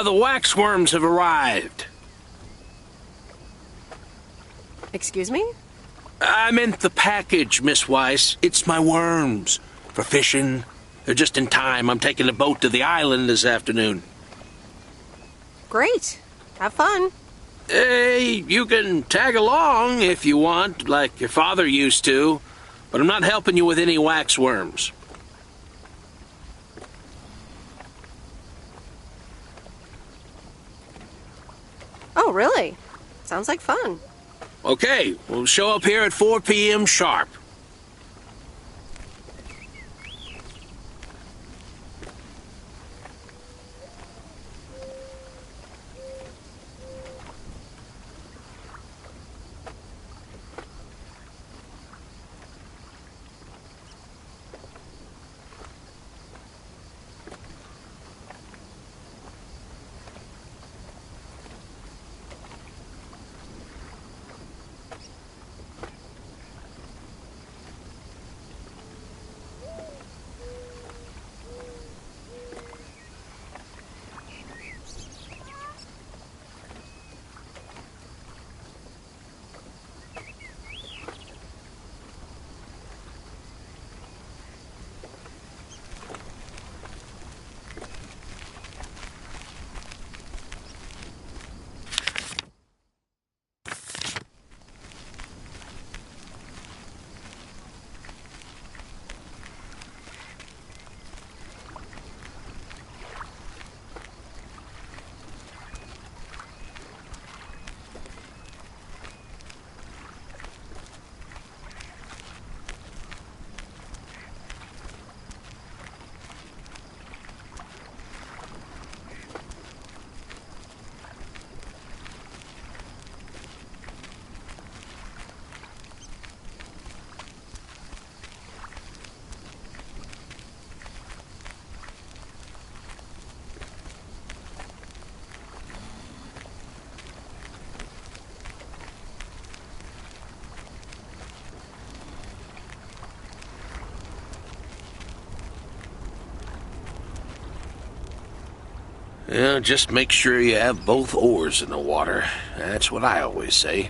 The waxworms have arrived. Excuse me? I meant the package, Miss Weiss. It's my worms. For fishing. They're just in time. I'm taking a boat to the island this afternoon. Great. Have fun. Hey, you can tag along if you want, like your father used to. But I'm not helping you with any waxworms. Oh, really? Sounds like fun. Okay, we'll show up here at 4 p.m. sharp. Yeah, just make sure you have both oars in the water. That's what I always say.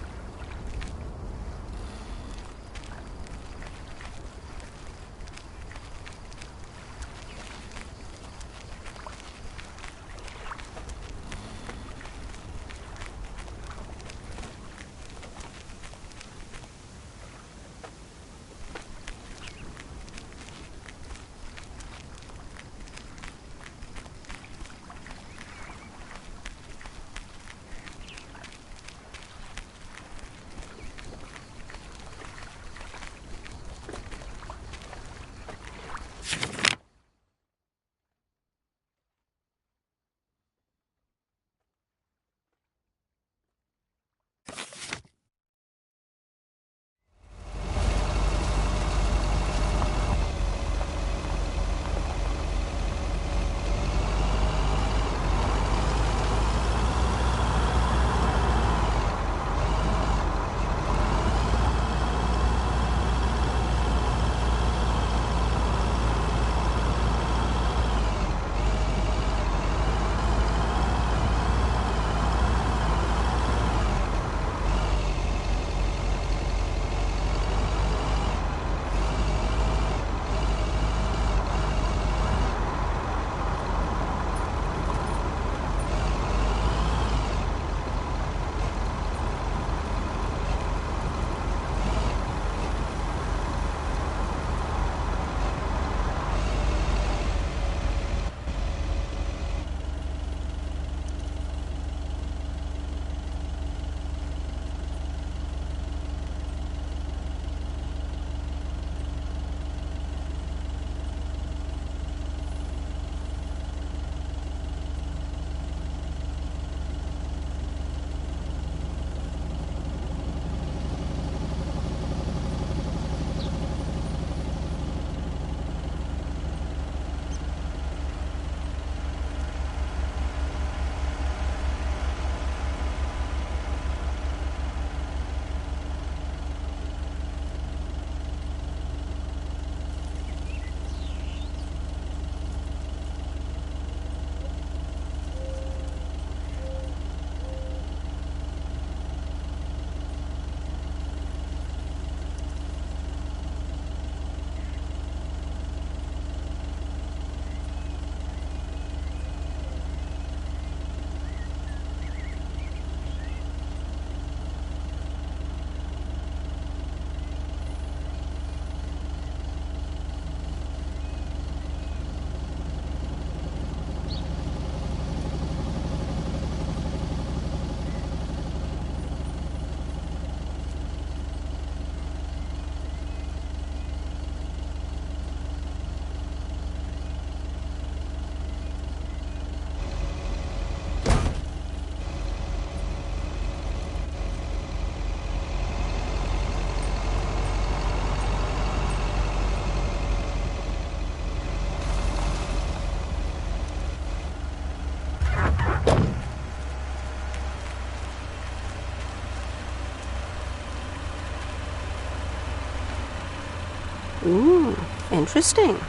Interesting.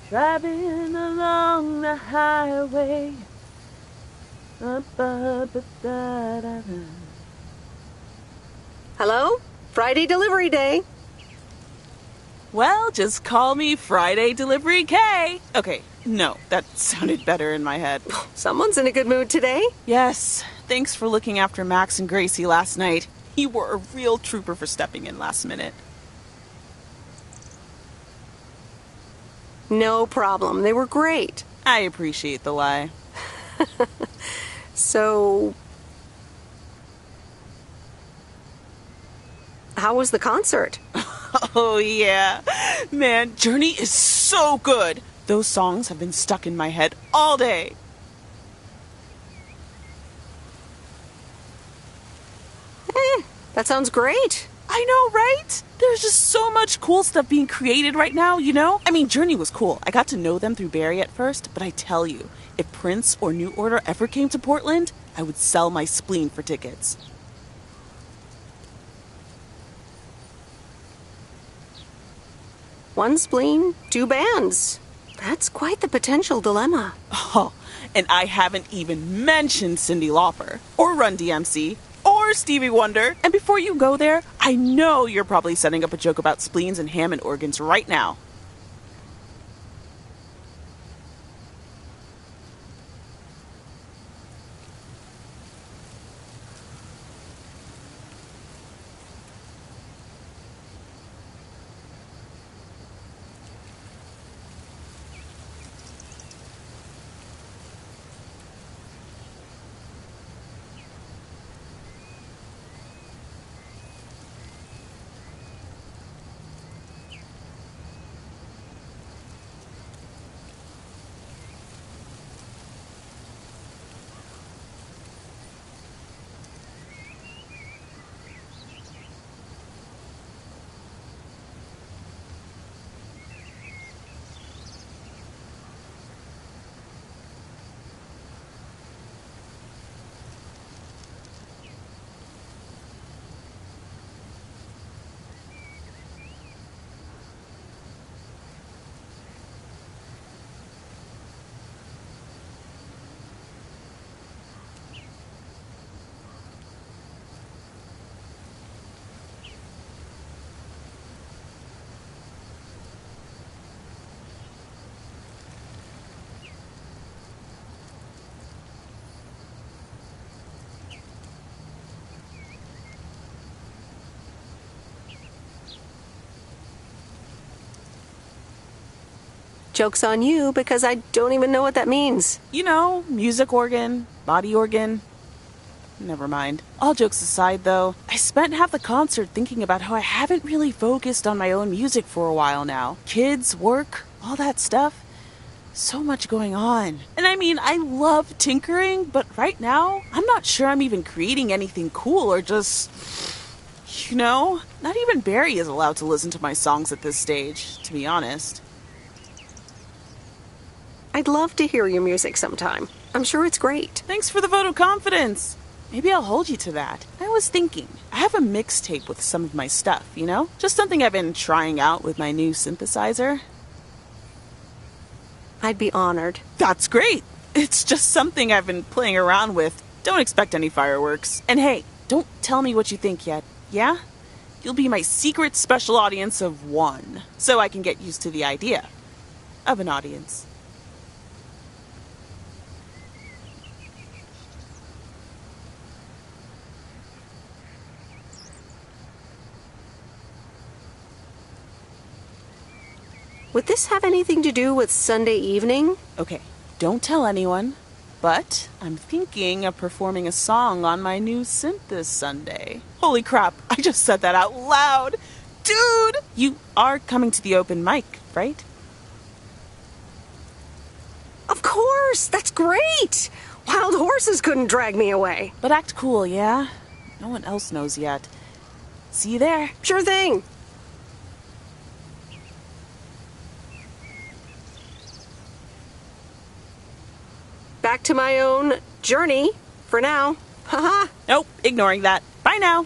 Driving along the highway. Hello? Friday delivery day. Well, just call me Friday Delivery K. Okay, no, that sounded better in my head. Someone's in a good mood today. Yes, thanks for looking after Max and Gracie last night. You were a real trooper for stepping in last minute. No problem. They were great. I appreciate the lie. So, how was the concert? Oh, yeah. Man, Journey is so good. Those songs have been stuck in my head all day. That sounds great. I know, right? There's just so much cool stuff being created right now, you know? I mean, Journey was cool. I got to know them through Barry at first, but I tell you, if Prince or New Order ever came to Portland, I would sell my spleen for tickets. One spleen, two bands. That's quite the potential dilemma. Oh, and I haven't even mentioned Cyndi Lauper, or Run DMC, or Stevie Wonder. And before you go there, I know you're probably setting up a joke about spleens and Hammond organs right now. Joke's on you because I don't even know what that means. You know, music organ, body organ. Never mind. All jokes aside, though, I spent half the concert thinking about how I haven't really focused on my own music for a while now. Kids, work, all that stuff. So much going on. And I mean, I love tinkering, but right now, I'm not sure I'm even creating anything cool or just... You know, not even Barry is allowed to listen to my songs at this stage, to be honest. I'd love to hear your music sometime. I'm sure it's great. Thanks for the vote of confidence. Maybe I'll hold you to that. I was thinking, I have a mixtape with some of my stuff, you know? Just something I've been trying out with my new synthesizer. I'd be honored. That's great. It's just something I've been playing around with. Don't expect any fireworks. And hey, don't tell me what you think yet, yeah? You'll be my secret special audience of one, so I can get used to the idea of an audience. Would this have anything to do with Sunday evening? Okay, don't tell anyone, but I'm thinking of performing a song on my new synth this Sunday. Holy crap, I just said that out loud! Dude! You are coming to the open mic, right? Of course! That's great! Wild horses couldn't drag me away. But act cool, yeah? No one else knows yet. See you there. Sure thing. Back to my own journey for now. Haha. Nope, ignoring that. Bye now.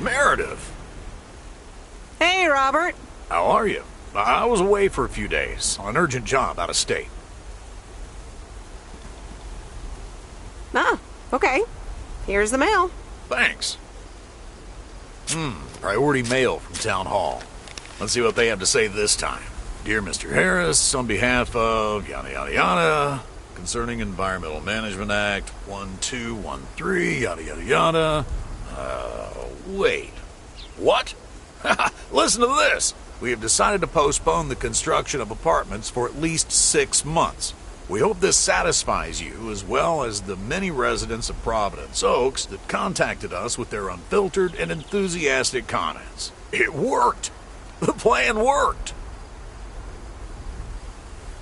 Meredith, Hey, Robert. how are you? I was away for a few days on an urgent job out of state. Ah, okay. Here's the mail. Thanks. Priority mail from Town Hall. Let's see what they have to say this time. Dear Mr. Harris, on behalf of yada yada yada, concerning Environmental Management Act 1213, yada yada yada. Wait. What? Listen to this. We have decided to postpone the construction of apartments for at least 6 months. We hope this satisfies you as well as the many residents of Providence Oaks that contacted us with their unfiltered and enthusiastic comments. It worked. The plan worked.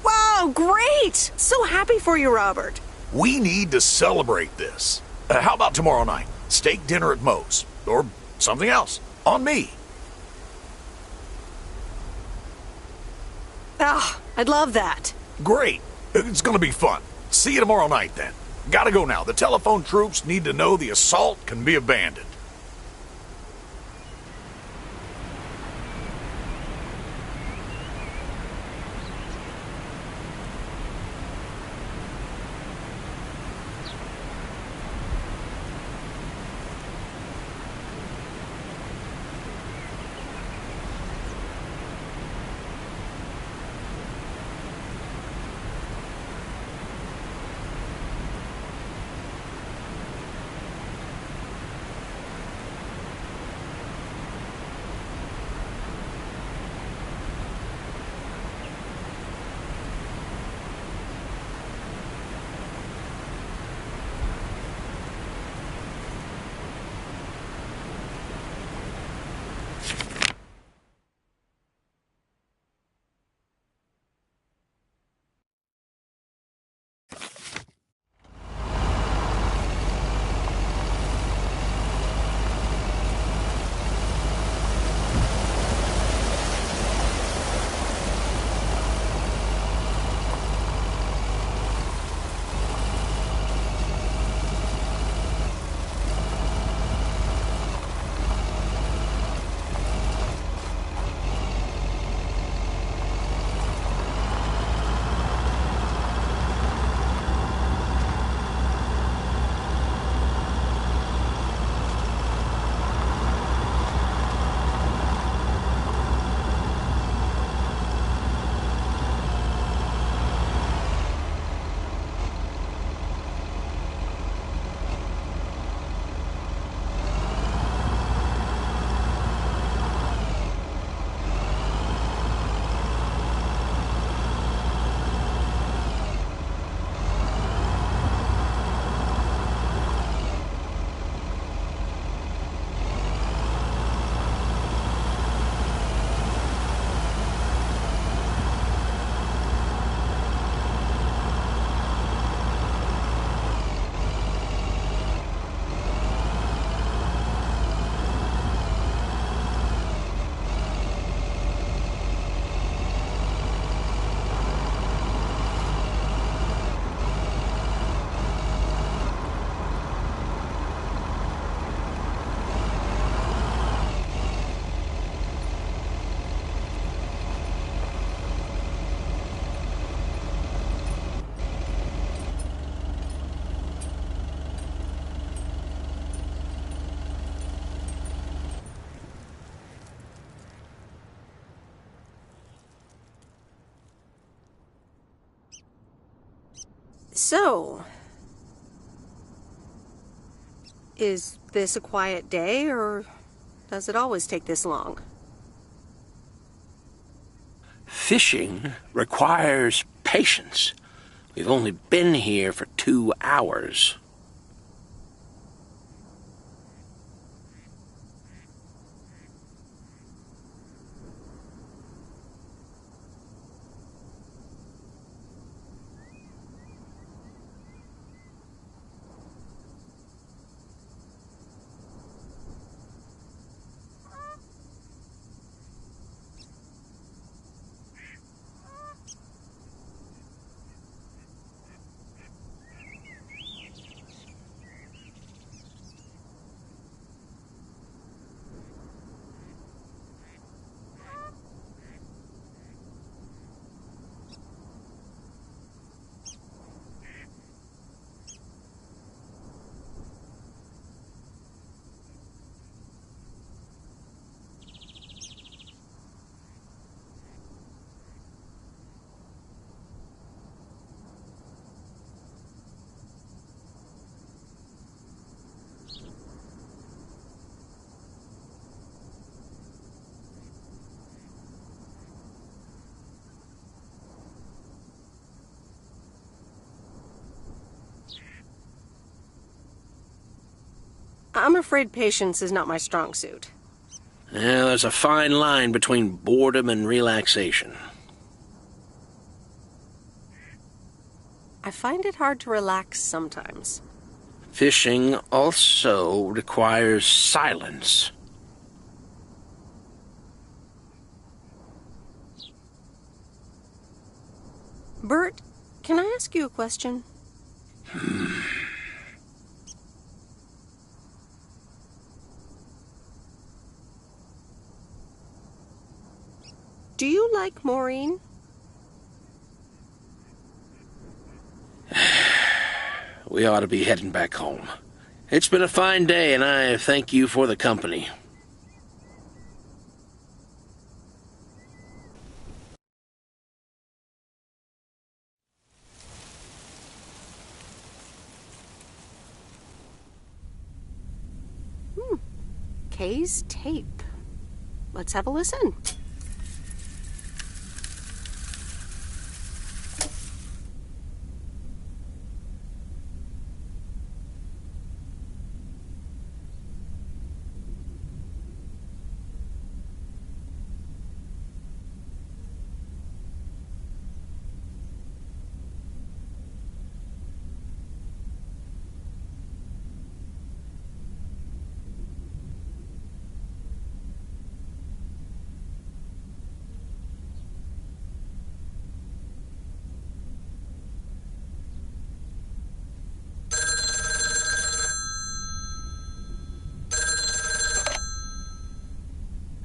Wow, great! So happy for you, Robert. We need to celebrate this. How about tomorrow night? Steak dinner at Moe's. Or something else. On me. Ah, I'd love that. Great. It's gonna be fun. See you tomorrow night then. Gotta go now. The telephone troops need to know the assault can be abandoned. So, is this a quiet day, or does it always take this long? Fishing requires patience. We've only been here for 2 hours. I'm afraid patience is not my strong suit. Yeah, there's a fine line between boredom and relaxation. I find it hard to relax sometimes. Fishing also requires silence. Bert, can I ask you a question? Do you like Maureen? We ought to be heading back home. It's been a fine day, and I thank you for the company. Kay's tape. Let's have a listen.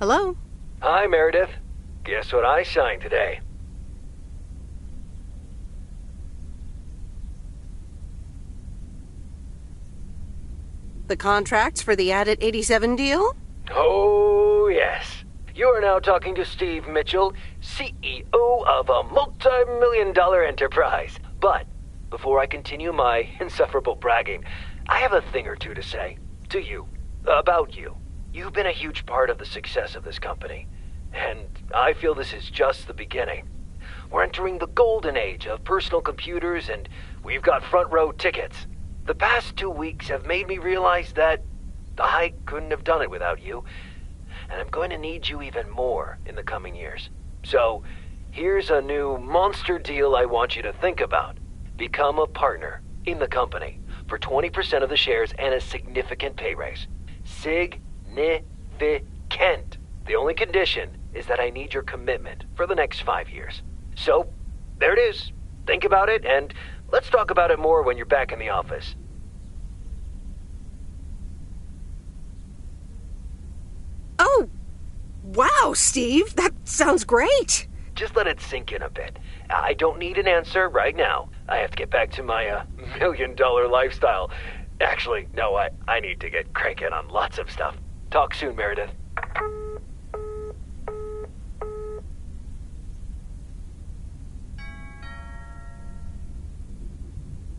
Hello? Hi, Meredith. Guess what I signed today? The contracts for the Addit 87 deal? Oh, yes. You are now talking to Steve Mitchell, CEO of a multi-million-dollar enterprise. But before I continue my insufferable bragging, I have a thing or two to say to you, about you. You've been a huge part of the success of this company, and I feel this is just the beginning. We're entering the golden age of personal computers, and we've got front row tickets. The past 2 weeks have made me realize that I couldn't have done it without you, and I'm going to need you even more in the coming years. So, here's a new monster deal I want you to think about. Become a partner in the company for 20% of the shares and a significant pay raise. Significant. The only condition is that I need your commitment for the next 5 years. So, there it is. Think about it, and let's talk about it more when you're back in the office. Oh, wow, Steve. That sounds great. Just let it sink in a bit. I don't need an answer right now. I have to get back to my million-dollar lifestyle. Actually, no, I need to get cranking on lots of stuff. Talk soon, Meredith.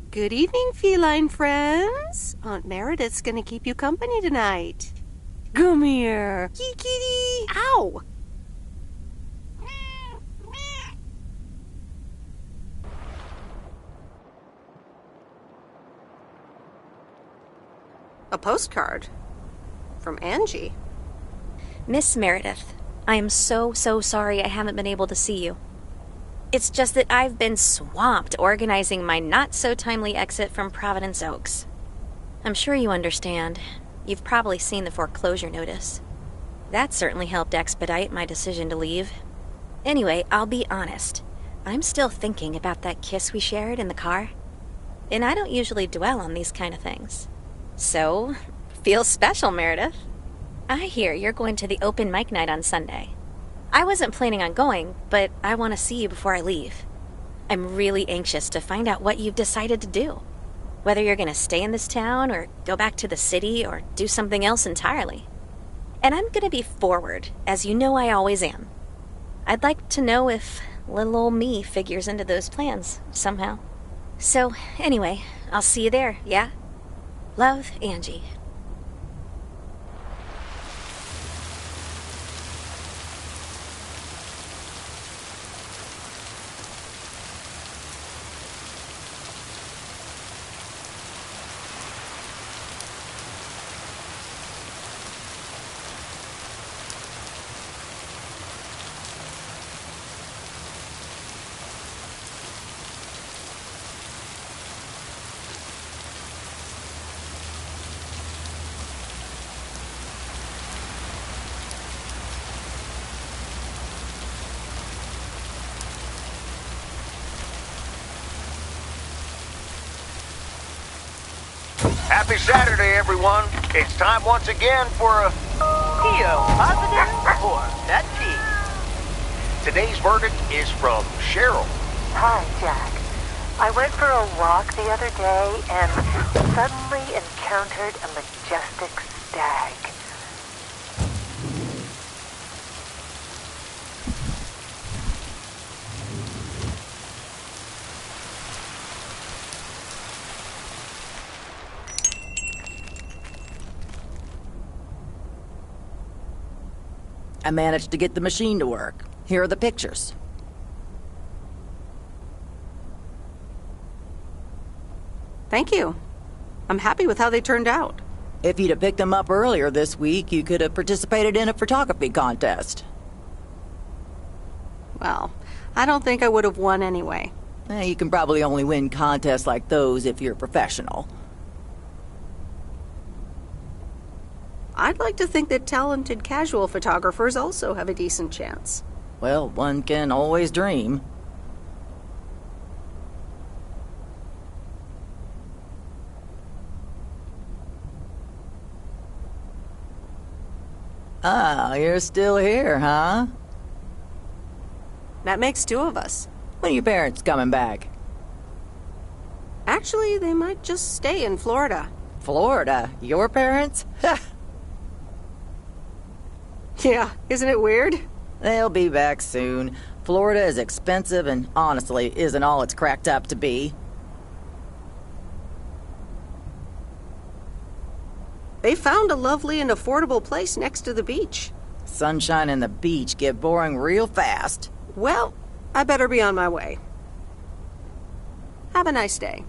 Good evening, feline friends. Aunt Meredith's gonna keep you company tonight. Come here. Kitty. Ow! A postcard from Angie. Miss Meredith, I am so sorry I haven't been able to see you. It's just that I've been swamped organizing my not-so-timely exit from Providence Oaks. I'm sure you understand. You've probably seen the foreclosure notice. That certainly helped expedite my decision to leave. Anyway, I'll be honest. I'm still thinking about that kiss we shared in the car. And I don't usually dwell on these kind of things. So, feels special, Meredith. I hear you're going to the open mic night on Sunday. I wasn't planning on going, but I want to see you before I leave. I'm really anxious to find out what you've decided to do. Whether you're going to stay in this town, or go back to the city, or do something else entirely. And I'm going to be forward, as you know I always am. I'd like to know if little old me figures into those plans, somehow. So, anyway, I'll see you there, yeah? Love, Angie. Happy Saturday, everyone. It's time once again for a PO positive or pet peeve. Today's verdict is from Cheryl. Hi, Jack. I went for a walk the other day and suddenly encountered a majestic stag. I managed to get the machine to work. Here are the pictures. Thank you. I'm happy with how they turned out. If you'd have picked them up earlier this week, you could have participated in a photography contest. Well, I don't think I would have won anyway. You can probably only win contests like those if you're a professional. I'd like to think that talented casual photographers also have a decent chance. Well, one can always dream. Ah, you're still here, huh? That makes two of us. When are your parents coming back? Actually, they might just stay in Florida. Florida? Your parents? Yeah, isn't it weird? They'll be back soon. Florida is expensive and honestly isn't all it's cracked up to be. They found a lovely and affordable place next to the beach. Sunshine and the beach get boring real fast. Well, I better be on my way. Have a nice day.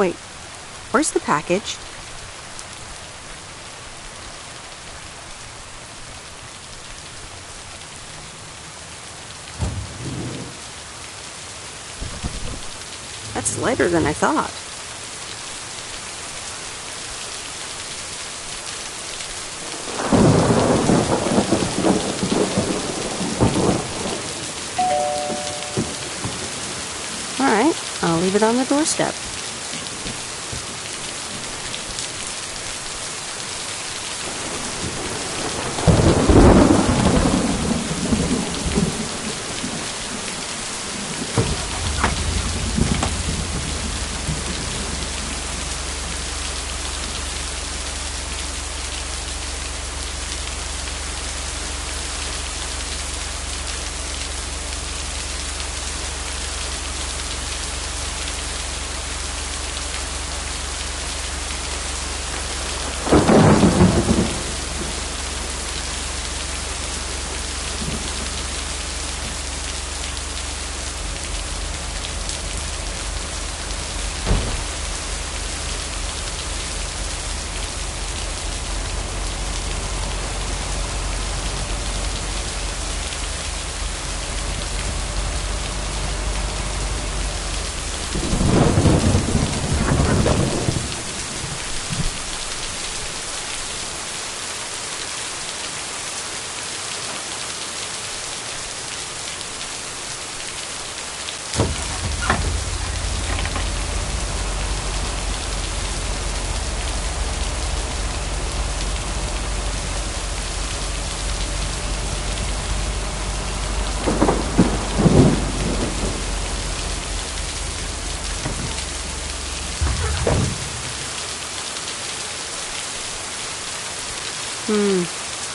Wait, where's the package? That's lighter than I thought. All right, I'll leave it on the doorstep.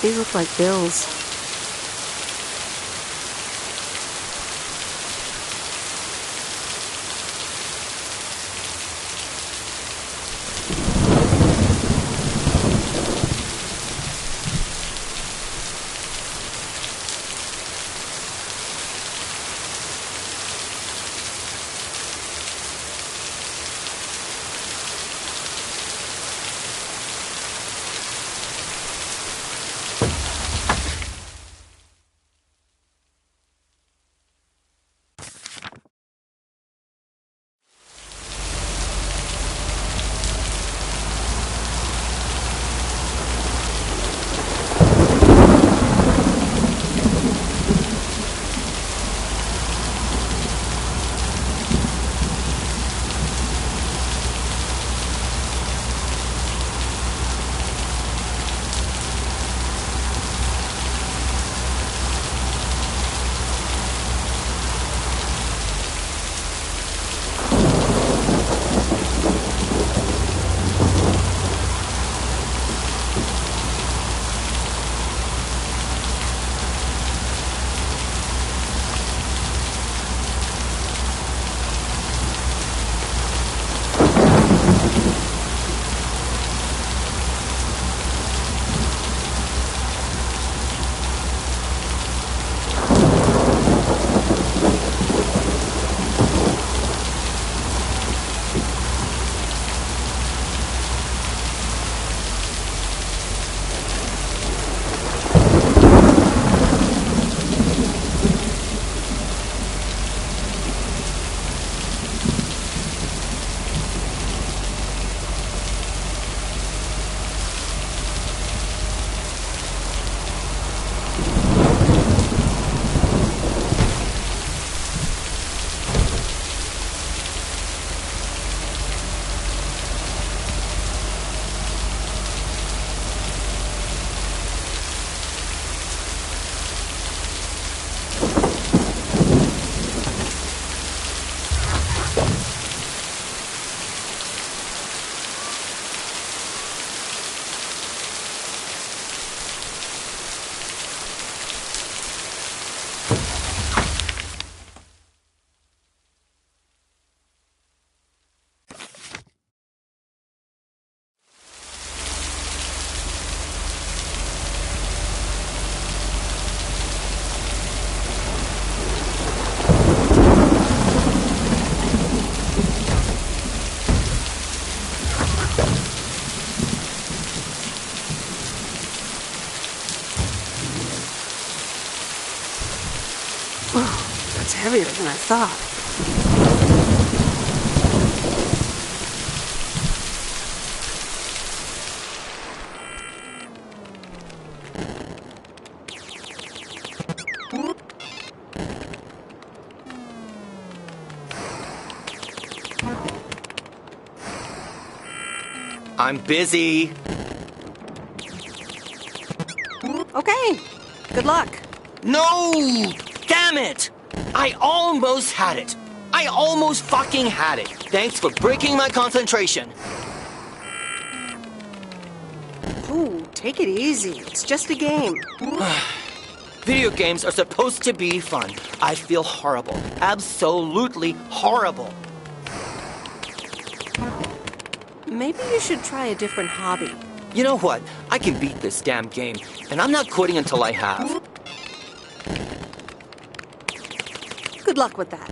These look like bills. That's heavier than I thought. I'm busy. Okay. Good luck. No! Damn it! I almost had it. I almost fucking had it. Thanks for breaking my concentration. Ooh, take it easy. It's just a game. Video games are supposed to be fun. I feel horrible. Absolutely horrible. Maybe you should try a different hobby. You know what? I can beat this damn game, and I'm not quitting until I have. Good luck with that.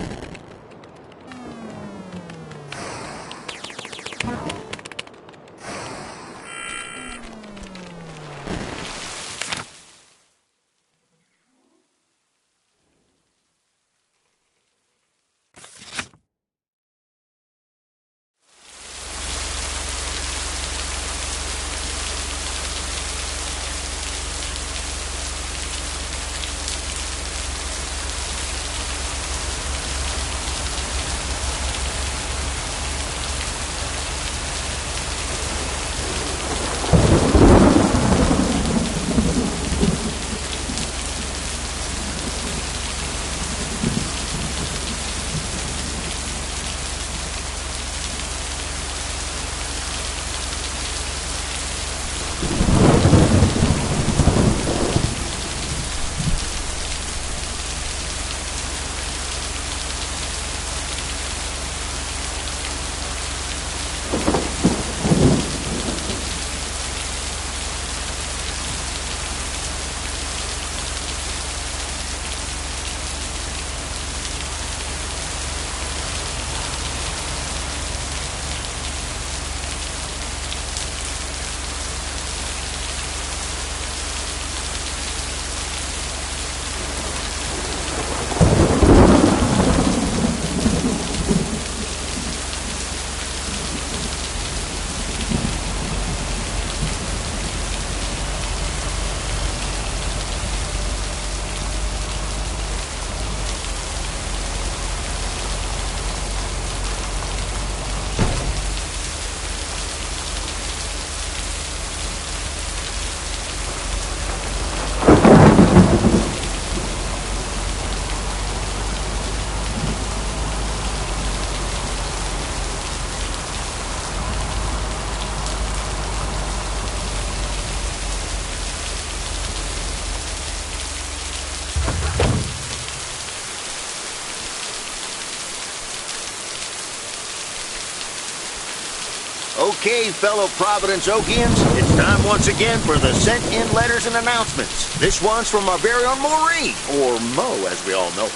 Okay, fellow Providence Okians, it's time once again for the sent-in letters and announcements. This one's from our very own Maureen, or Mo, as we all know.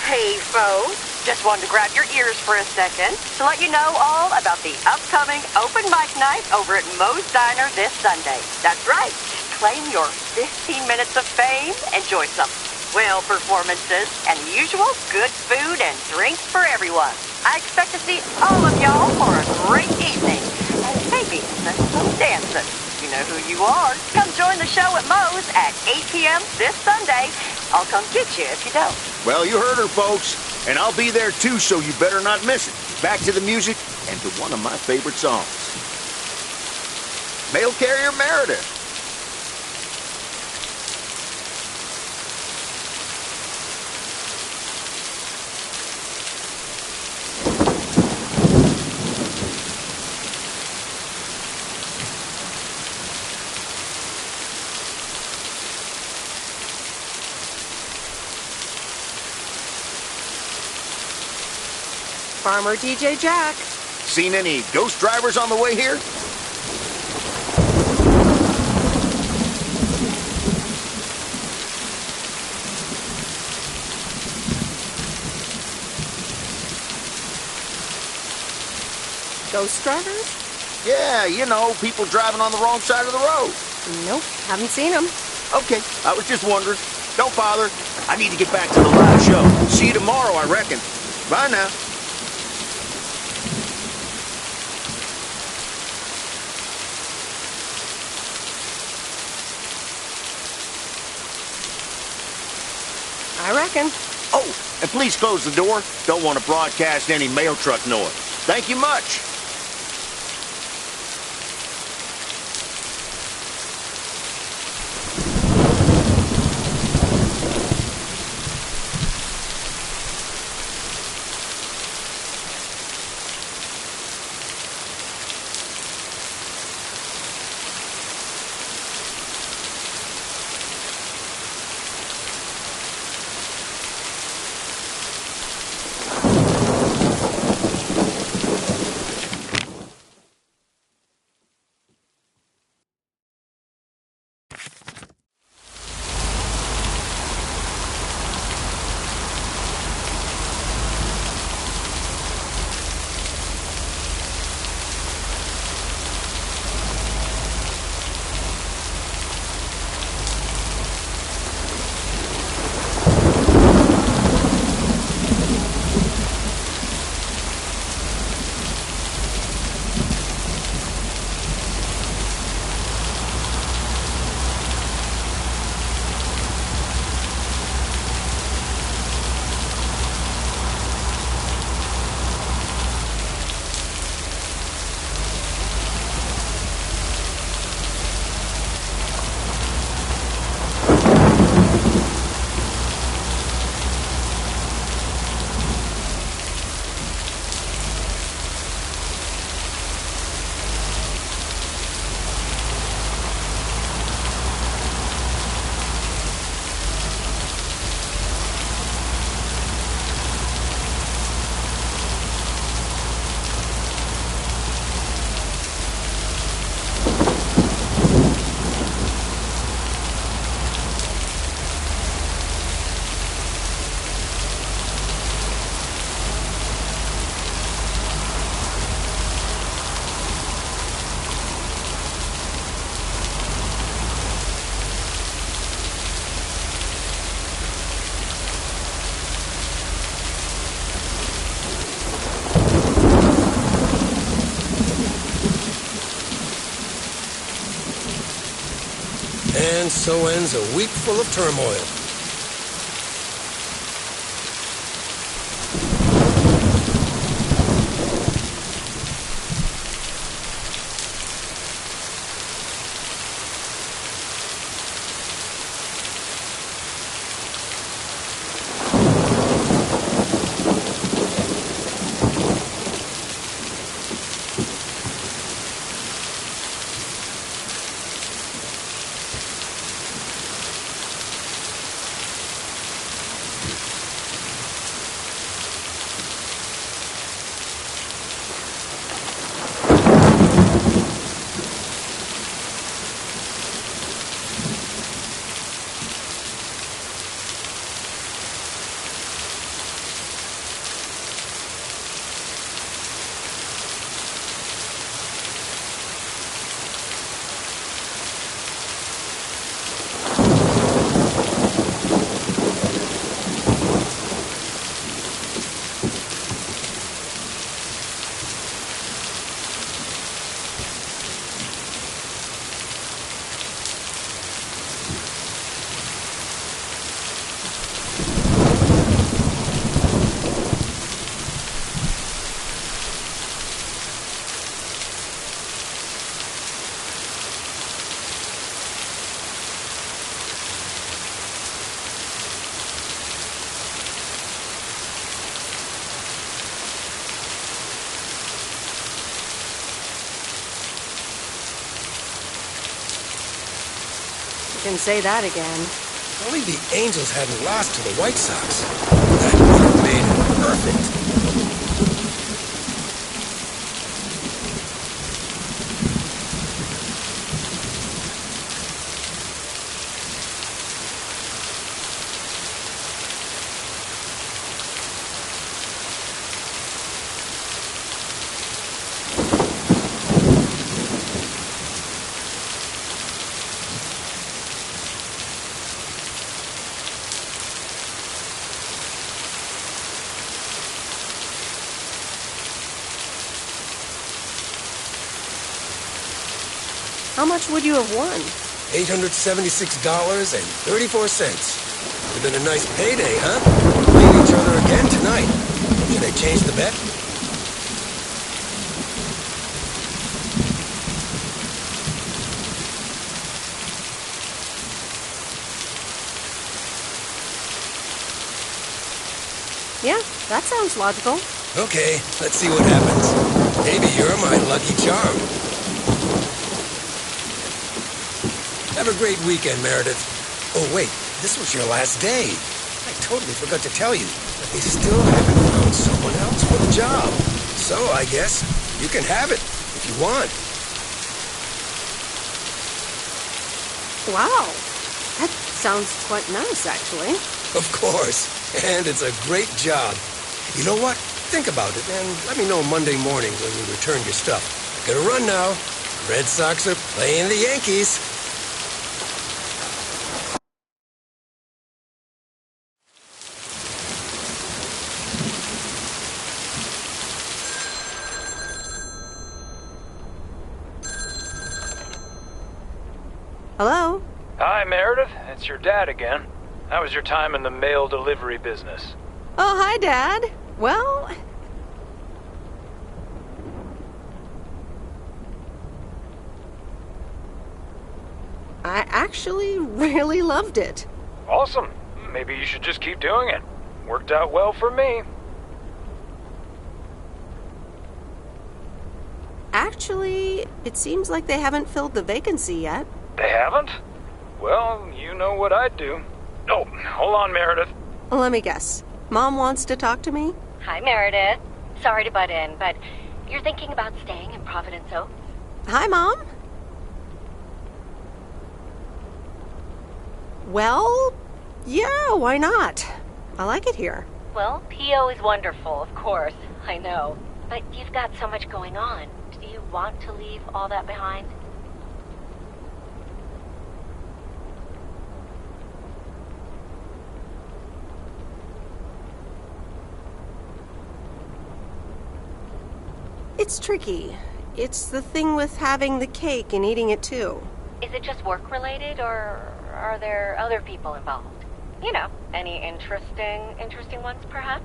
Hey, folks. Just wanted to grab your ears for a second to let you know all about the upcoming open mic night over at Moe's Diner this Sunday. That's right. Claim your 15 minutes of fame. Enjoy some swell performances and the usual good food and drinks for everyone. I expect to see all of y'all for a great evening. And maybe some dancing. You know who you are. Come join the show at Moe's at 8 p.m. this Sunday. I'll come get you if you don't. Well, you heard her, folks. And I'll be there too, so you better not miss it. Back to the music and to one of my favorite songs. Mail Carrier Meredith. Farmer DJ Jack. Seen any ghost drivers on the way here? Ghost drivers? Yeah, you know, people driving on the wrong side of the road. Nope, haven't seen them. Okay, I was just wondering. Don't bother. I need to get back to the live show. See you tomorrow, I reckon. Bye now. I reckon. Oh, and please close the door. Don't want to broadcast any mail truck noise. Thank you much. And so ends a week full of turmoil. Can say that again. If only the Angels hadn't lost to the White Sox. That would have made it perfect. How much would you have won? $876.34. Would have been a nice payday, huh? Playing each other again tonight. Should I change the bet? Yeah, that sounds logical. Okay, let's see what happens. Maybe you're my lucky charm. Have a great weekend, Meredith. Oh, wait, this was your last day. I totally forgot to tell you, but they still haven't found someone else for the job. So I guess you can have it if you want. Wow, that sounds quite nice, actually. Of course, and it's a great job. You know what? Think about it and let me know Monday morning when you return your stuff. Gotta run now. Red Sox are playing the Yankees. Hello? Hi, Meredith. It's your dad again. How was your time in the mail delivery business? Oh, hi, Dad. Well, I actually really loved it. Awesome. Maybe you should just keep doing it. Worked out well for me. Actually, it seems like they haven't filled the vacancy yet. They haven't? Well, you know what I'd do. Oh, hold on, Meredith. Let me guess. Mom wants to talk to me? Hi, Meredith. Sorry to butt in, but you're thinking about staying in Providence Oaks? Hi, Mom. Well, yeah, why not? I like it here. Well, PO is wonderful, of course. I know. But you've got so much going on. Do you want to leave all that behind? It's tricky. It's the thing with having the cake and eating it too. Is it just work-related, or are there other people involved? You know, any interesting ones, perhaps?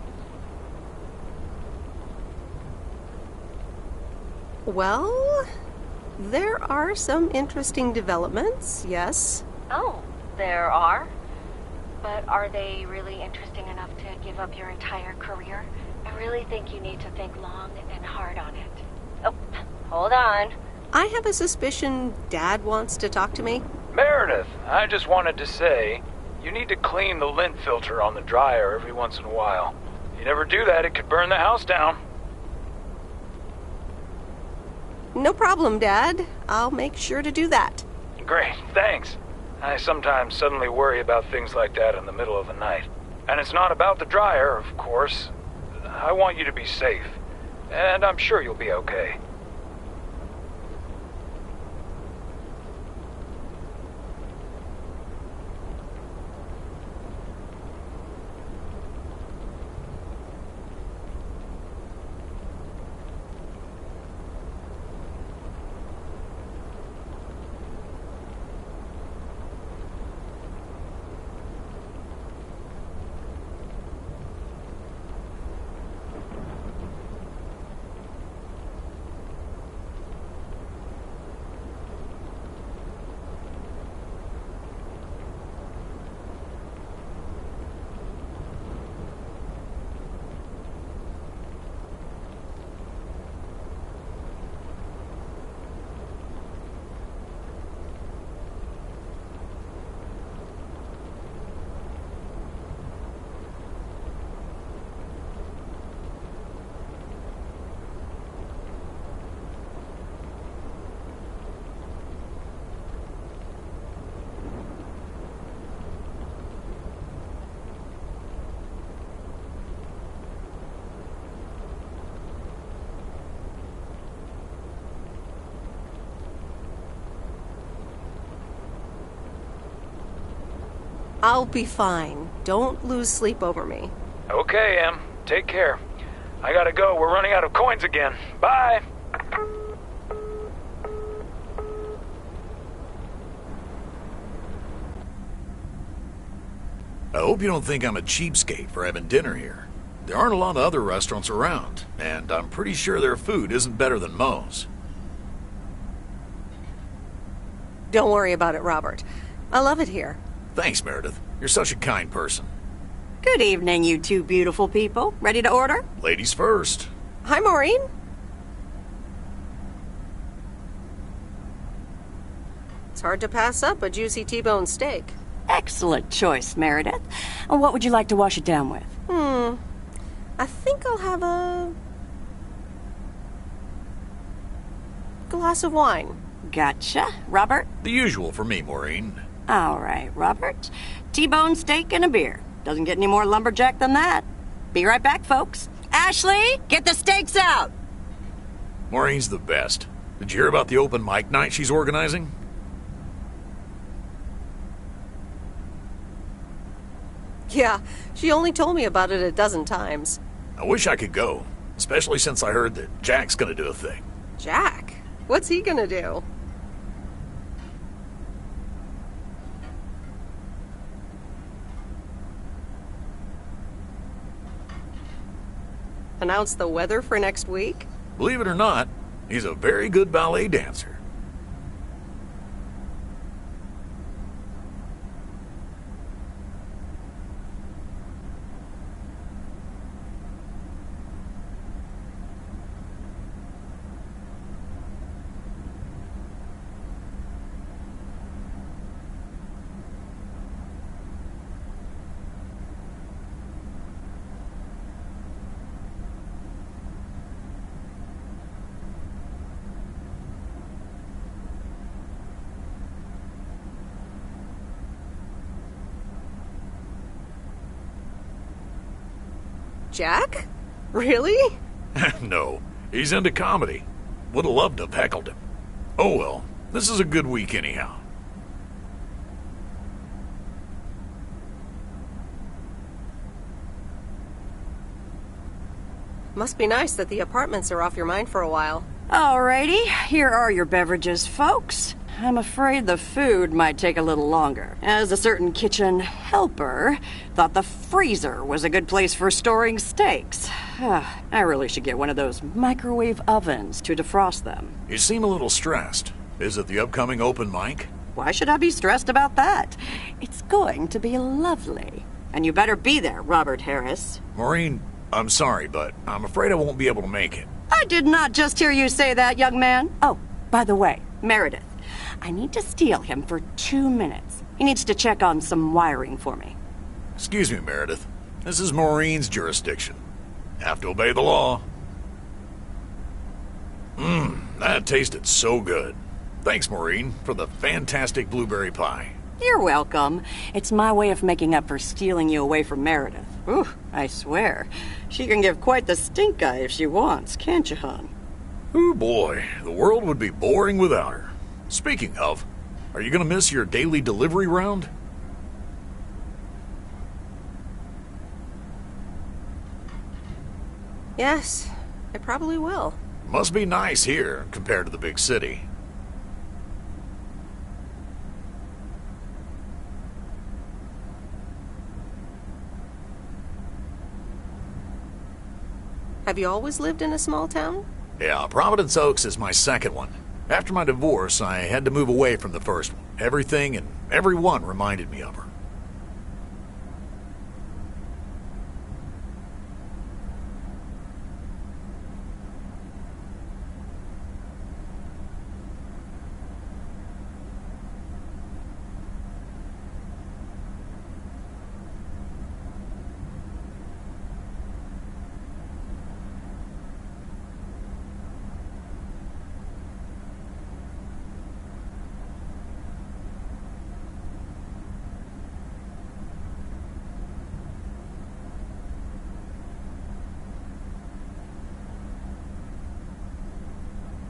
Well, there are some interesting developments, yes. Oh, there are? But are they really interesting enough to give up your entire career? I really think you need to think long and hard on it. Oh, hold on. I have a suspicion Dad wants to talk to me. Meredith, I just wanted to say, you need to clean the lint filter on the dryer every once in a while. If you never do that, it could burn the house down. No problem, Dad. I'll make sure to do that. Great, thanks. I sometimes suddenly worry about things like that in the middle of the night. And it's not about the dryer, of course. I want you to be safe. And I'm sure you'll be okay. I'll be fine. Don't lose sleep over me. Okay, Em. Take care. I gotta go. We're running out of coins again. Bye! I hope you don't think I'm a cheapskate for having dinner here. There aren't a lot of other restaurants around, and I'm pretty sure their food isn't better than Moe's. Don't worry about it, Robert. I love it here. Thanks, Meredith. You're such a kind person. Good evening, you two beautiful people. Ready to order? Ladies first. Hi, Maureen. It's hard to pass up a juicy T-bone steak. Excellent choice, Meredith. And what would you like to wash it down with? I think I'll have a glass of wine. Gotcha. Robert? The usual for me, Maureen. All right, Robert. T-bone steak and a beer. Doesn't get any more lumberjack than that. Be right back, folks. Ashley, get the steaks out! Maureen's the best. Did you hear about the open mic night she's organizing? Yeah, she only told me about it a dozen times. I wish I could go, especially since I heard that Jack's gonna do a thing. Jack? What's he gonna do? Announce the weather for next week? Believe it or not, he's a very good ballet dancer. Jack? Really? No, he's into comedy. Would have loved to have heckled him. Oh well, this is a good week anyhow. Must be nice that the apartments are off your mind for a while. Alrighty, here are your beverages, folks. I'm afraid the food might take a little longer, as a certain kitchen helper thought the freezer was a good place for storing steaks. I really should get one of those microwave ovens to defrost them. You seem a little stressed. Is it the upcoming open mic? Why should I be stressed about that? It's going to be lovely. And you better be there, Robert Harris. Maureen, I'm sorry, but I'm afraid I won't be able to make it. I did not just hear you say that, young man. Oh, by the way, Meredith, I need to steal him for 2 minutes. He needs to check on some wiring for me. Excuse me, Meredith. This is Maureen's jurisdiction. Have to obey the law. That tasted so good. Thanks, Maureen, for the fantastic blueberry pie. You're welcome. It's my way of making up for stealing you away from Meredith. Ooh, I swear. She can give quite the stink eye if she wants, can't you, hon? Oh boy, the world would be boring without her. Speaking of, are you going to miss your daily delivery round? Yes, I probably will. Must be nice here compared to the big city. Have you always lived in a small town? Yeah, Providence Oaks is my second one. After my divorce, I had to move away from the first one. Everything and everyone reminded me of her.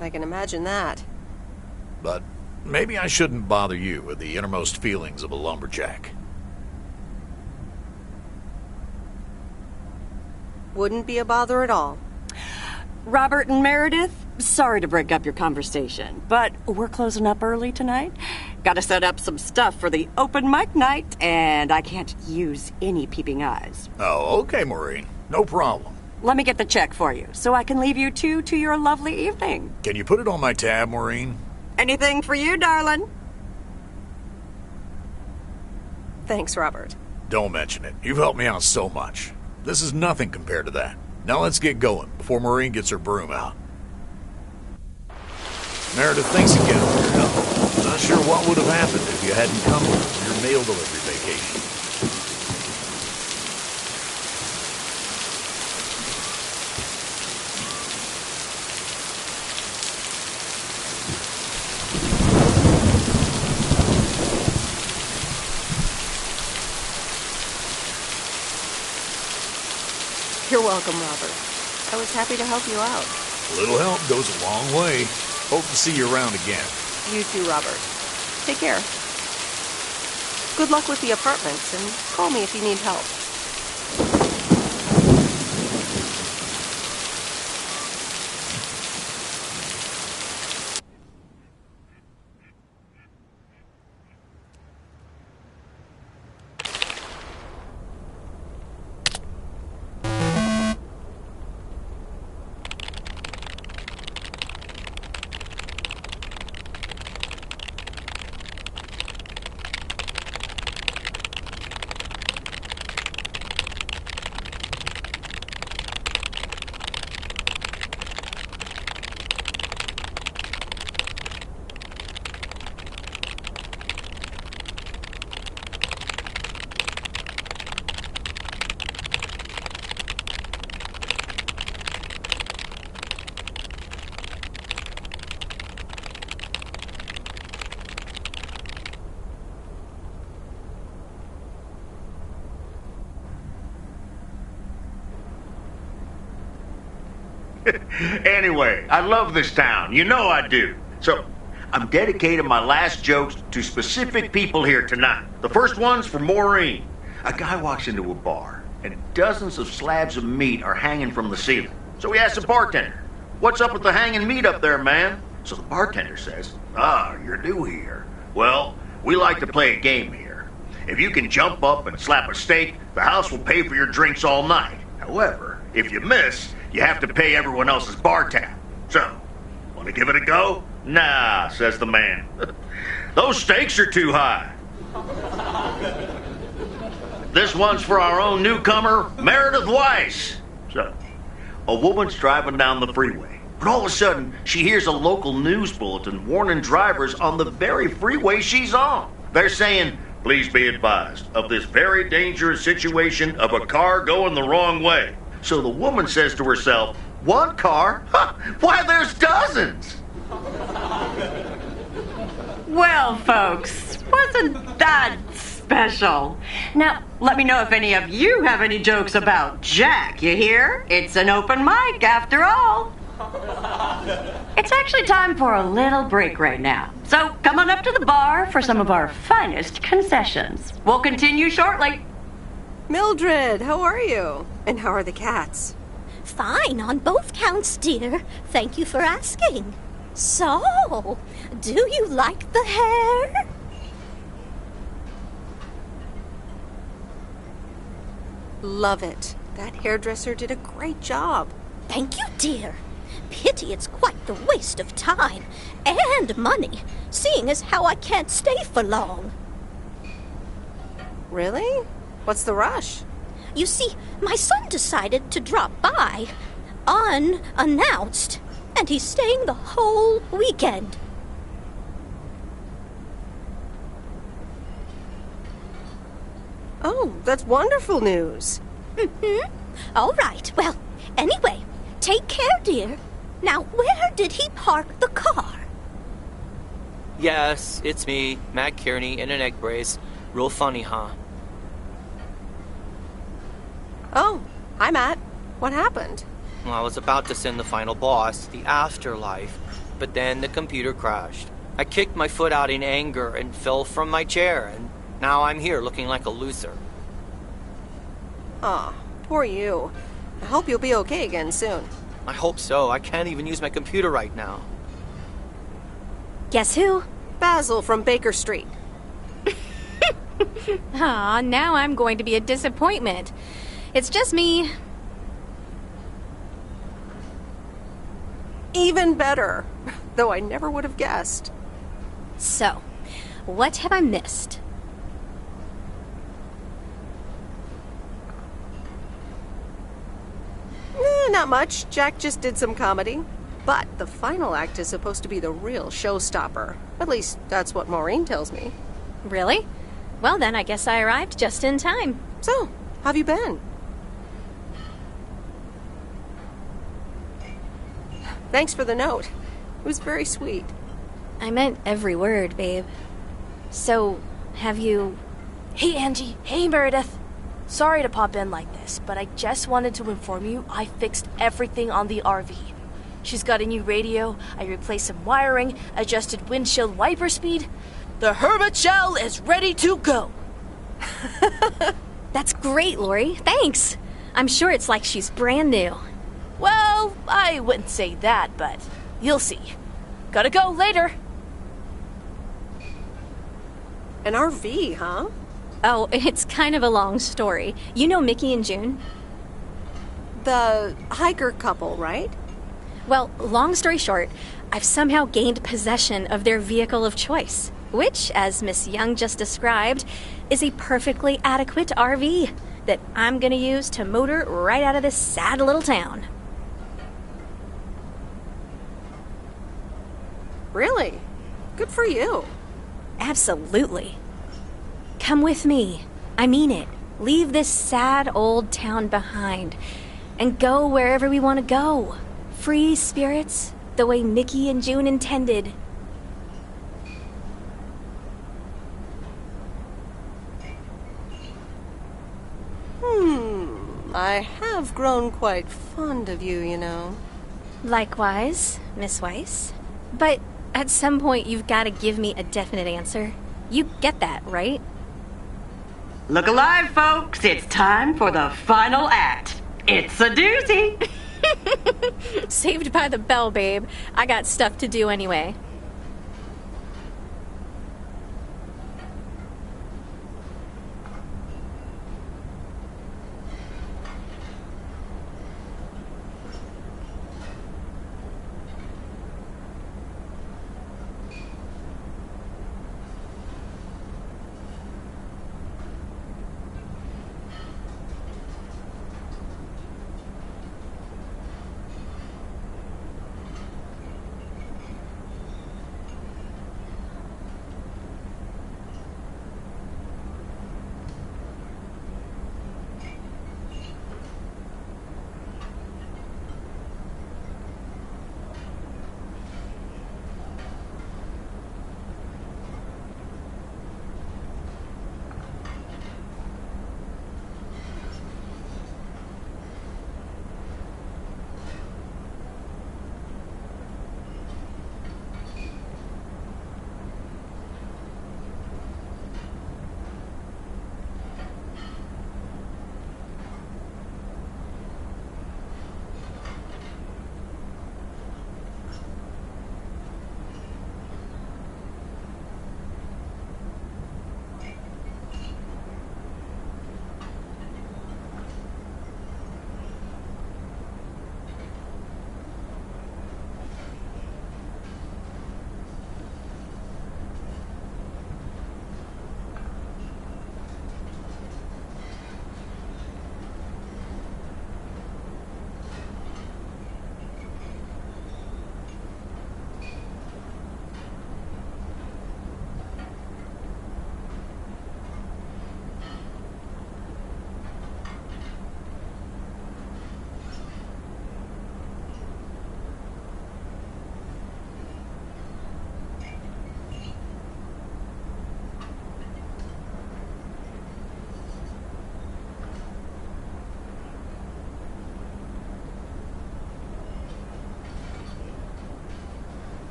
I can imagine that. But maybe I shouldn't bother you with the innermost feelings of a lumberjack. Wouldn't be a bother at all. Robert and Meredith, sorry to break up your conversation, but we're closing up early tonight. Gotta set up some stuff for the open mic night, and I can't use any peeping eyes. Oh, okay, Maureen. No problem. Let me get the check for you, so I can leave you two to your lovely evening. Can you put it on my tab, Maureen? Anything for you, darling? Thanks, Robert. Don't mention it. You've helped me out so much. This is nothing compared to that. Now let's get going before Maureen gets her broom out. Meredith, thanks again for your help. Not sure what would have happened if you hadn't come with us on your mail delivery vacation. You're welcome, Robert. I was happy to help you out. A little help goes a long way. Hope to see you around again. You too, Robert. Take care. Good luck with the apartments, and call me if you need help. Anyway, I love this town. You know I do. So, I'm dedicating my last jokes to specific people here tonight. The first one's for Maureen. A guy walks into a bar, and dozens of slabs of meat are hanging from the ceiling. So he asks the bartender, "What's up with the hanging meat up there, man?" So the bartender says, "You're new here. Well, we like to play a game here. If you can jump up and slap a steak, the house will pay for your drinks all night. However, if you miss, you have to pay everyone else's bar tab. So, want to give it a go?" "Nah," says the man. "Those stakes are too high." This one's for our own newcomer, Meredith Weiss. So, a woman's driving down the freeway, but all of a sudden, she hears a local news bulletin warning drivers on the very freeway she's on. They're saying, "Please be advised of this very dangerous situation of a car going the wrong way." So the woman says to herself, "One car? Huh, why, there's dozens!" Well, folks, wasn't that special? Now, let me know if any of you have any jokes about Jack, you hear? It's an open mic after all. It's actually time for a little break right now. So come on up to the bar for some of our finest concessions. We'll continue shortly. Mildred, how are you? And how are the cats? Fine on both counts, dear. Thank you for asking. So, do you like the hair? Love it. That hairdresser did a great job. Thank you, dear. Pity it's quite the waste of time and money, seeing as how I can't stay for long. Really? What's the rush? You see, my son decided to drop by, unannounced, and he's staying the whole weekend. Oh, that's wonderful news. Mm-hmm. All right, well, anyway, take care, dear. Now, where did he park the car? Yes, it's me, Matt Kearney, in an egg brace. Real funny, huh? Oh, hi, Matt. What happened? Well, I was about to send the final boss to the afterlife, but then the computer crashed. I kicked my foot out in anger and fell from my chair, and now I'm here looking like a loser. Aw, poor you. I hope you'll be okay again soon. I hope so. I can't even use my computer right now. Guess who? Basil from Baker Street. Aw, now I'm going to be a disappointment. It's just me. Even better. Though I never would have guessed. So, what have I missed? Not much. Jack just did some comedy. But the final act is supposed to be the real showstopper. At least, that's what Maureen tells me. Really? Well, then I guess I arrived just in time. So, how've you been? Thanks for the note. It was very sweet. I meant every word, babe. So, have you... Hey, Angie. Hey, Meredith. Sorry to pop in like this, but I just wanted to inform you I fixed everything on the RV. She's got a new radio, I replaced some wiring, adjusted windshield wiper speed. The Hermit Shell is ready to go. That's great, Lori. Thanks. I'm sure it's like she's brand new. Well, I wouldn't say that, but you'll see. Gotta go later. An RV, huh? Oh, it's kind of a long story. You know Mickey and June? The hiker couple, right? Well, long story short, I've somehow gained possession of their vehicle of choice, which, as Miss Young just described, is a perfectly adequate RV that I'm gonna use to motor right out of this sad little town. Really? Good for you. Absolutely. Come with me. I mean it. Leave this sad old town behind and go wherever we want to go. Free spirits, the way Mickey and June intended. I have grown quite fond of you, you know. Likewise, Miss Weiss. But at some point you've got to give me a definite answer. You get that, right? Look alive, folks. It's time for the final act. It's a doozy. Saved by the bell, babe. I got stuff to do anyway.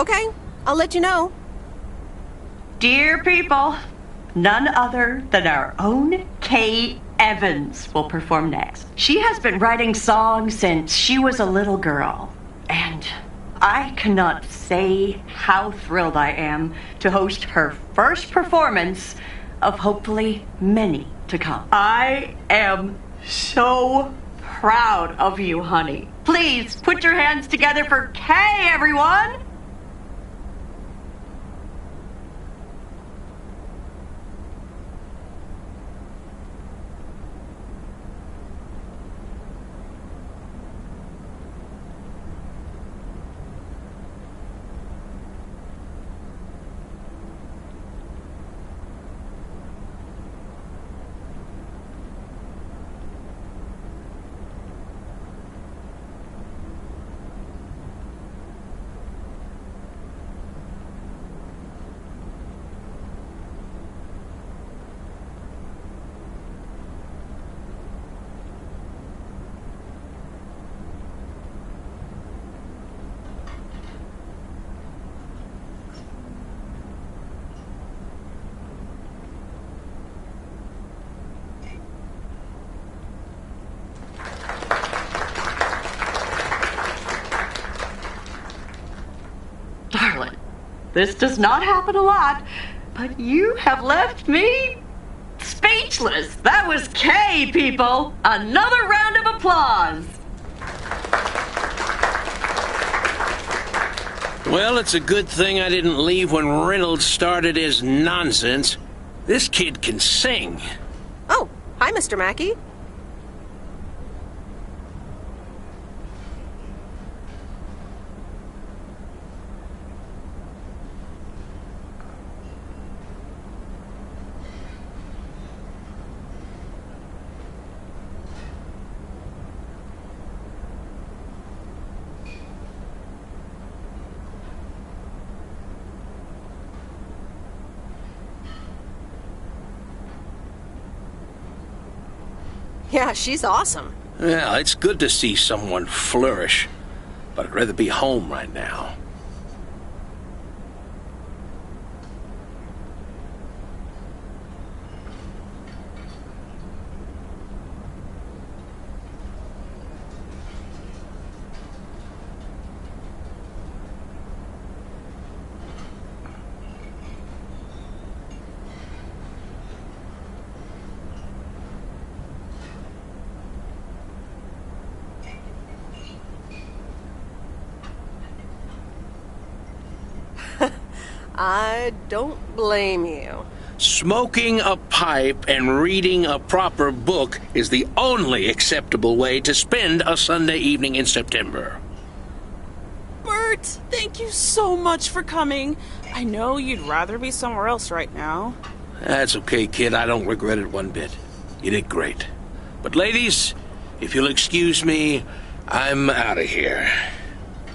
Okay, I'll let you know. Dear people, none other than our own Kay Evans will perform next. She has been writing songs since she was a little girl, and I cannot say how thrilled I am to host her first performance of hopefully many to come. I am so proud of you, honey. Please put your hands together for Kay, everyone! Darling, this does not happen a lot, but you have left me speechless. That was Kay, people. Another round of applause. Well, it's a good thing I didn't leave when Reynolds started his nonsense. This kid can sing. Oh, hi, Mr. Mackey. Yeah, she's awesome. Yeah, it's good to see someone flourish, but I'd rather be home right now. I don't blame you. Smoking a pipe and reading a proper book is the only acceptable way to spend a Sunday evening in September. Bert, thank you so much for coming. I know you'd rather be somewhere else right now. That's okay, kid. I don't regret it one bit. You did great. But ladies, if you'll excuse me, I'm out of here.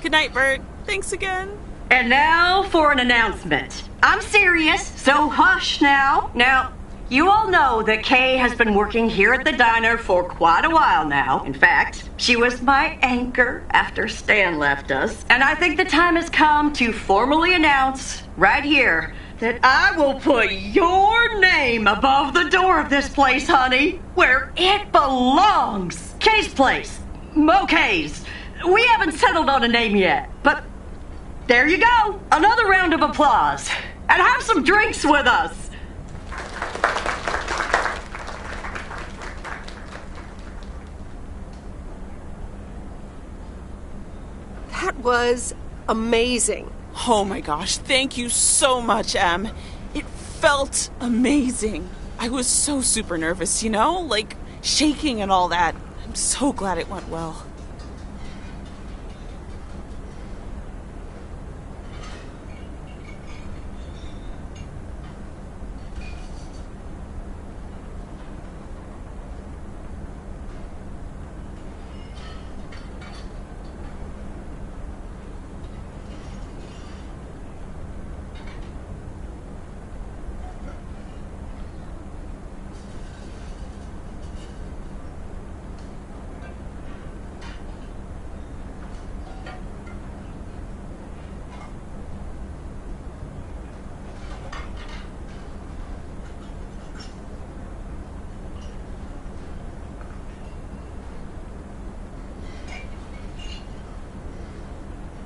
Good night, Bert. Thanks again. And now for an announcement. I'm serious, so hush now. Now, you all know that Kay has been working here at the diner for quite a while now. In fact, she was my anchor after Stan left us. And I think the time has come to formally announce right here that I will put your name above the door of this place, honey, where it belongs. Kay's Place. Mo Kay's. We haven't settled on a name yet, but there you go. Another round of applause. And have some drinks with us. That was amazing. Oh my gosh, thank you so much, Em. It felt amazing. I was so super nervous, you know? Like, shaking and all that. I'm so glad it went well.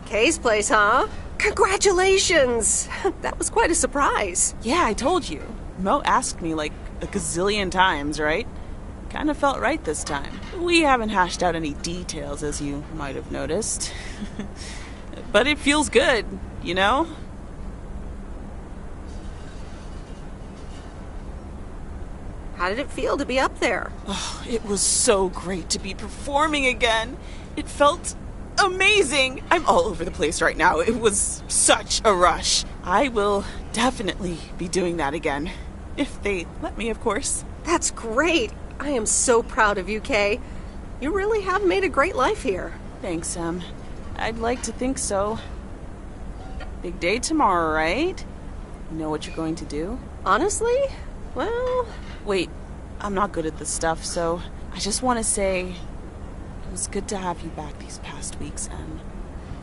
Kay's place, huh? Congratulations! That was quite a surprise. Yeah, I told you. Mo asked me like a gazillion times, right? Kind of felt right this time. We haven't hashed out any details, as you might have noticed. But it feels good, you know? How did it feel to be up there? Oh, it was so great to be performing again. It felt amazing. I'm all over the place right now. It was such a rush. I will definitely be doing that again. If they let me, of course. That's great. I am so proud of you, Kay. You really have made a great life here. Thanks, Em. I'd like to think so. Big day tomorrow, right? You know what you're going to do? Honestly? Well... Wait, I'm not good at this stuff, so I just want to say it was good to have you back these past weeks, Em.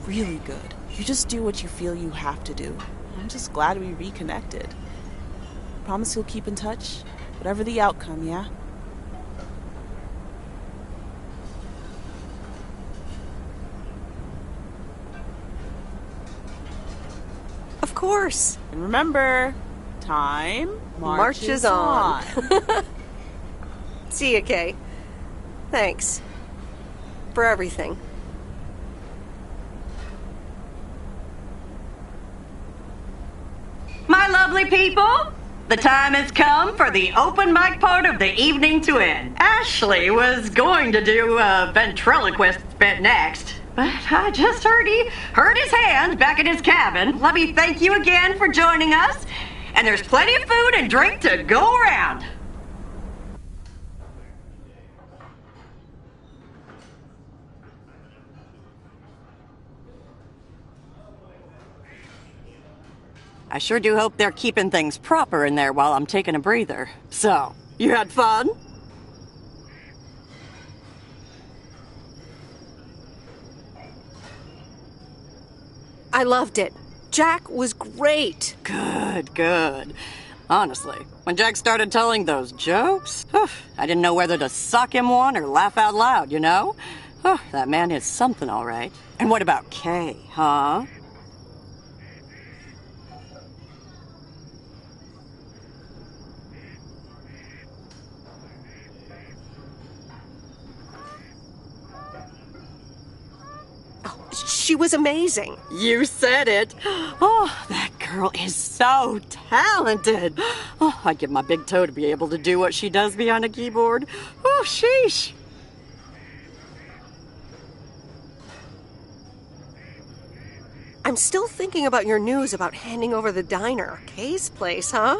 Really good. You just do what you feel you have to do. I'm just glad we reconnected. Promise you'll keep in touch, whatever the outcome, yeah? Of course. And remember, time marches on. See ya, Kay. Thanks. For everything. My lovely people, the time has come for the open mic part of the evening to end. Ashley was going to do a ventriloquist bit next, but I just heard he hurt his hand back in his cabin. Let me thank you again for joining us, and there's plenty of food and drink to go around. I sure do hope they're keeping things proper in there while I'm taking a breather. So, you had fun? I loved it. Jack was great. Good, good. Honestly, when Jack started telling those jokes, I didn't know whether to sock him one or laugh out loud, you know? That man is something, all right. And what about Kay, huh? She was amazing. You said it. Oh, that girl is so talented. Oh, I'd give my big toe to be able to do what she does behind a keyboard. Oh, sheesh. I'm still thinking about your news about handing over the diner. Kay's place, huh?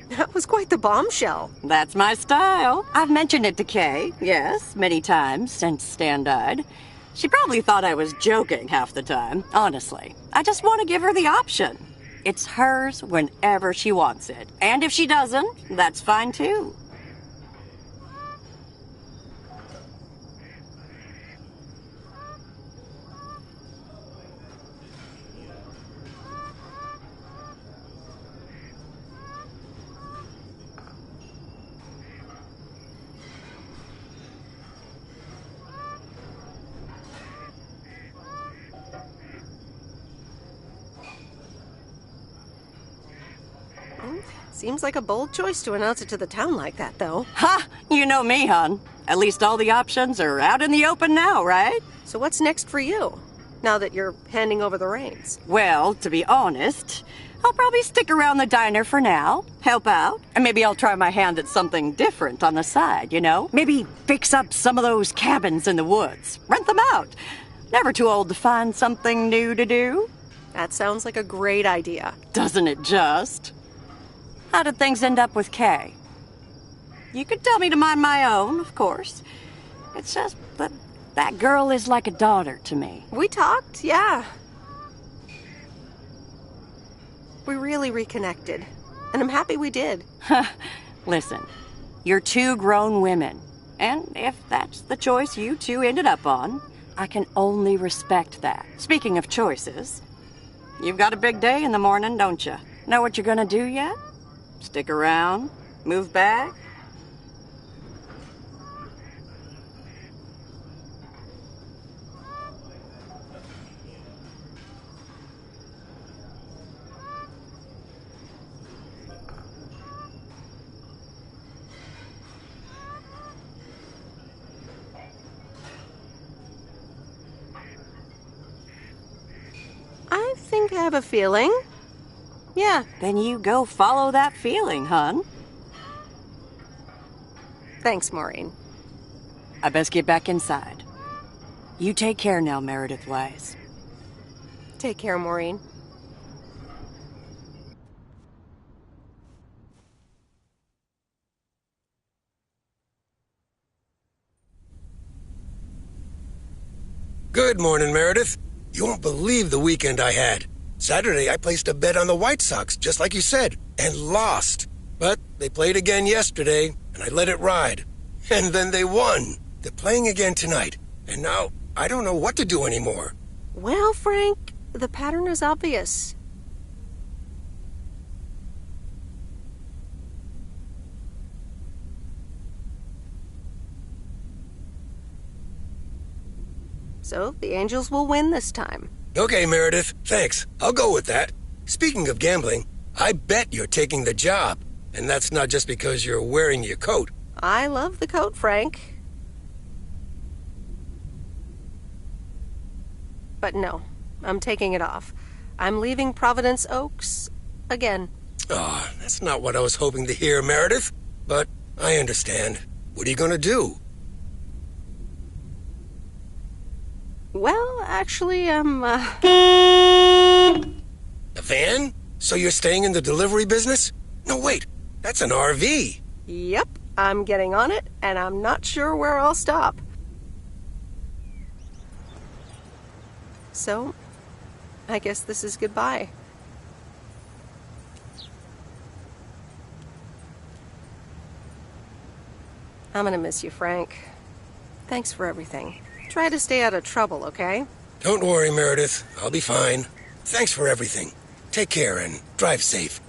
That was quite the bombshell. That's my style. I've mentioned it to Kay, yes, many times since Stan died. She probably thought I was joking half the time, honestly. I just want to give her the option. It's hers whenever she wants it. And if she doesn't, that's fine too. Seems like a bold choice to announce it to the town like that, though. Ha! You know me, hon. At least all the options are out in the open now, right? So what's next for you, now that you're handing over the reins? Well, to be honest, I'll probably stick around the diner for now, help out, and maybe I'll try my hand at something different on the side, you know? Maybe fix up some of those cabins in the woods, rent them out. Never too old to find something new to do. That sounds like a great idea. Doesn't it just? How did things end up with Kay? You could tell me to mind my own, of course. It's just that girl is like a daughter to me. We talked, yeah. We really reconnected. And I'm happy we did. Listen, you're two grown women. And if that's the choice you two ended up on, I can only respect that. Speaking of choices, you've got a big day in the morning, don't you? Know what you're gonna do yet? Stick around? Move back? I have a feeling. Yeah. Then you go follow that feeling, hon. Thanks, Maureen. I best get back inside. You take care now, Meredith Wise. Take care, Maureen. Good morning, Meredith. You won't believe the weekend I had. Saturday, I placed a bet on the White Sox, just like you said, and lost. But they played again yesterday, and I let it ride. And then they won. They're playing again tonight. And now, I don't know what to do anymore. Well, Frank, the pattern is obvious. So, the Angels will win this time. Okay, Meredith, thanks. I'll go with that. Speaking of gambling, I bet you're taking the job. And that's not just because you're wearing your coat. I love the coat, Frank. But no, I'm taking it off. I'm leaving Providence Oaks again. Oh, that's not what I was hoping to hear, Meredith. But I understand. What are you gonna do? Well, actually, I'm, A van? So you're staying in the delivery business? No, wait. That's an RV. Yep, I'm getting on it, and I'm not sure where I'll stop. So, I guess this is goodbye. I'm gonna miss you, Frank. Thanks for everything. Try to stay out of trouble, okay? Don't worry, Meredith. I'll be fine. Thanks for everything. Take care and drive safe.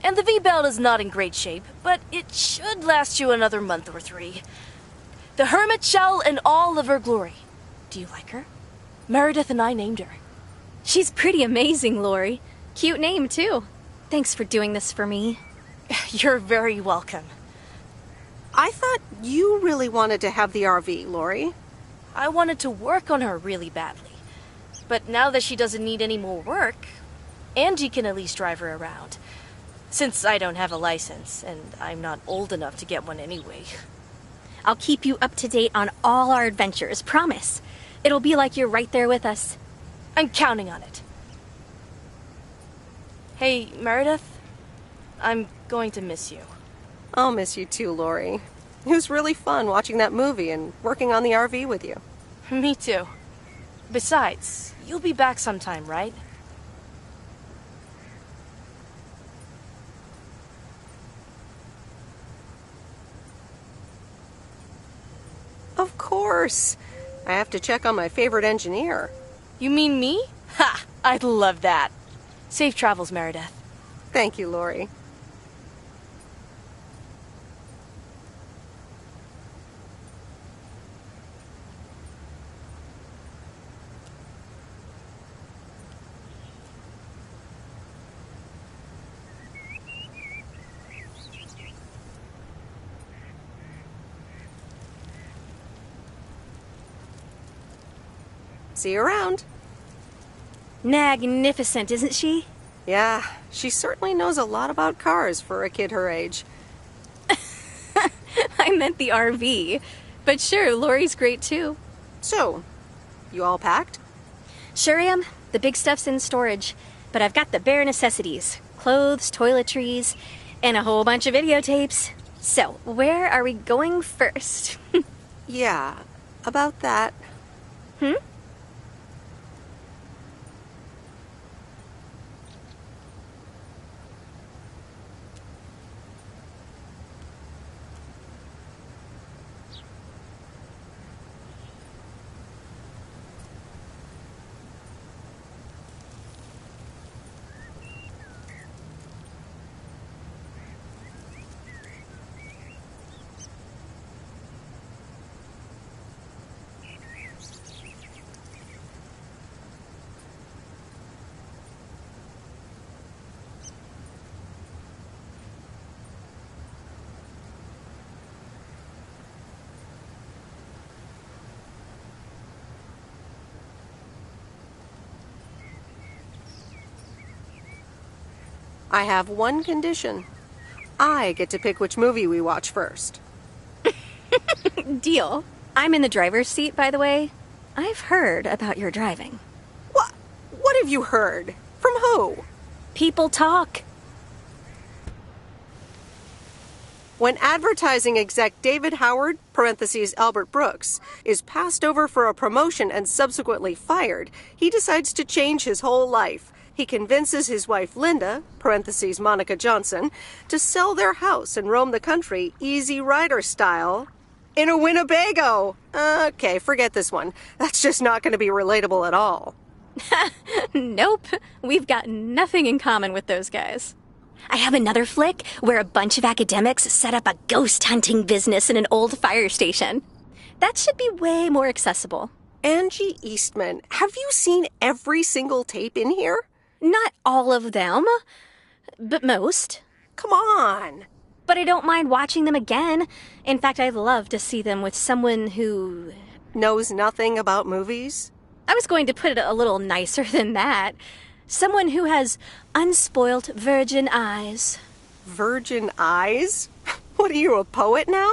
And the V-Belt is not in great shape, but it should last you another month or 3. The Hermit Shell in all of her glory. Do you like her? Meredith and I named her. She's pretty amazing, Lori. Cute name, too. Thanks for doing this for me. You're very welcome. I thought you really wanted to have the RV, Lori. I wanted to work on her really badly. But now that she doesn't need any more work, Angie can at least drive her around. Since I don't have a license, and I'm not old enough to get one anyway. I'll keep you up to date on all our adventures, promise. It'll be like you're right there with us. I'm counting on it. Hey, Meredith, I'm going to miss you. I'll miss you too, Lori. It was really fun watching that movie and working on the RV with you. Me too. Besides, you'll be back sometime, right? Of course. I have to check on my favorite engineer. You mean me? Ha! I'd love that. Safe travels, Meredith. Thank you, Lori. See you around. Magnificent, isn't she? Yeah, she certainly knows a lot about cars for a kid her age. I meant the RV. But sure, Lori's great too. So, you all packed? Sure am. The big stuff's in storage. But I've got the bare necessities. Clothes, toiletries, and a whole bunch of videotapes. So, where are we going first? Yeah, about that. Hmm? I have one condition. I get to pick which movie we watch first. Deal. I'm in the driver's seat, by the way. I've heard about your driving. What have you heard? From who? People talk. When advertising exec David Howard, parentheses Albert Brooks, is passed over for a promotion and subsequently fired, he decides to change his whole life. He convinces his wife Linda, parentheses Monica Johnson, to sell their house and roam the country Easy Rider style in a Winnebago. Okay, forget this one. That's just not going to be relatable at all. Nope. We've got nothing in common with those guys. I have another flick where a bunch of academics set up a ghost hunting business in an old fire station. That should be way more accessible. Angie Eastman, have you seen every single tape in here? Not all of them, but most. Come on. But I don't mind watching them again. In fact, I'd love to see them with someone who knows nothing about movies. I was going to put it a little nicer than that. Someone who has unspoilt virgin eyes. Virgin eyes? What are you, a poet now?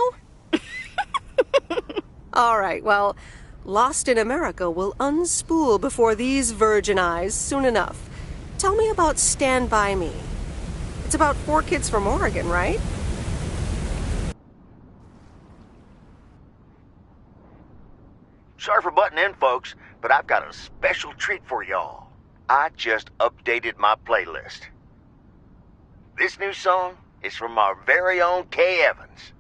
All right, well, Lost in America will unspool before these virgin eyes soon enough. Tell me about Stand By Me. It's about 4 kids from Oregon, right? Sorry for butting in, folks, but I've got a special treat for y'all. I just updated my playlist. This new song is from our very own Kay Evans.